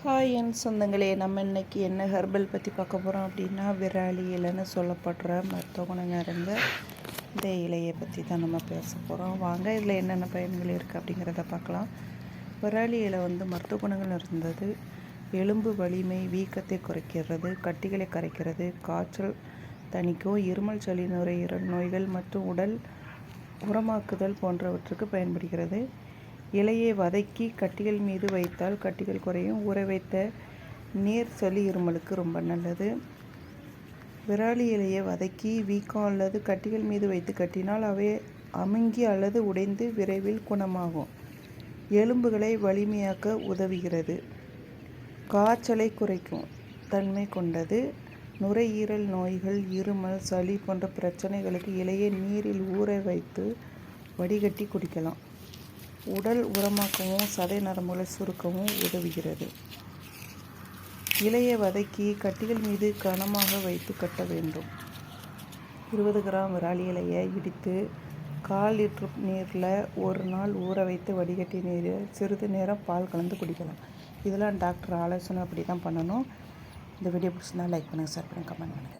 Hi என் சொந்தங்களே, நம்ம இன்னைக்கு என்ன ஹெர்பல் பற்றி பார்க்க போகிறோம் அப்படின்னா, விராலி இலைன்னு சொல்லப்படுற மருத்துவ குணம் நிறைந்த இந்த இலையை பற்றி தான் நம்ம பேச போகிறோம். வாங்க இதில் என்னென்ன பயன்கள் இருக்குது அப்படிங்கிறத பார்க்கலாம். விராலி இலை மருத்துவ குணங்கள் இருந்தது. எலும்பு வலிமை, வீக்கத்தை குறைக்கிறது, கட்டிகளை கரைக்கிறது, காய்ச்சல் தணிக்கும், இருமல், சளி, நுரையீரல் நோய்கள் மற்றும் உடல் உரமாக்குதல் போன்றவற்றுக்கு பயன்படுகிறது. இலையை வதக்கி கட்டிகள் மீது வைத்தால் கட்டிகள் குறையும். ஊற வைத்த நீர் சளி இருமலுக்கு ரொம்ப நல்லது. விராலி இலையை வதக்கி வீக்கம் அல்லது கட்டிகள் மீது வைத்து கட்டினால் அவை அமுங்கி அல்லது உடைந்து விரைவில் குணமாகும். எலும்புகளை வலிமையாக்க உதவுகிறது. காய்ச்சலை குறைக்கும் தன்மை கொண்டது. நுரையீரல் நோய்கள், இருமல், சளி போன்ற பிரச்சனைகளுக்கு இலையை நீரில் ஊற வைத்து வடிகட்டி குடிக்கலாம். உடல் உரமாக்கவும் சதை நரம்புகளை சுருக்கவும் உதவுகிறது. இலையை வதக்கி கட்டிகள் மீது கனமாக வைத்து கட்ட வேண்டும். 20 கிராம் விராலி இலையை இடித்து 1/4 லிட்டர் நீரில் ஒரு நாள் ஊற வைத்து வடிகட்டி நீரில் சிறிது நேரம் பால் கலந்து குடிக்கலாம். இதெல்லாம் டாக்டர் ஆலோசனை அப்படி தான் பண்ணணும். இந்த வீடியோ பிடிச்சிருந்தா லைக் பண்ணுங்கள், ஷேர் பண்ணுங்கள், கமெண்ட் பண்ணுங்கள்.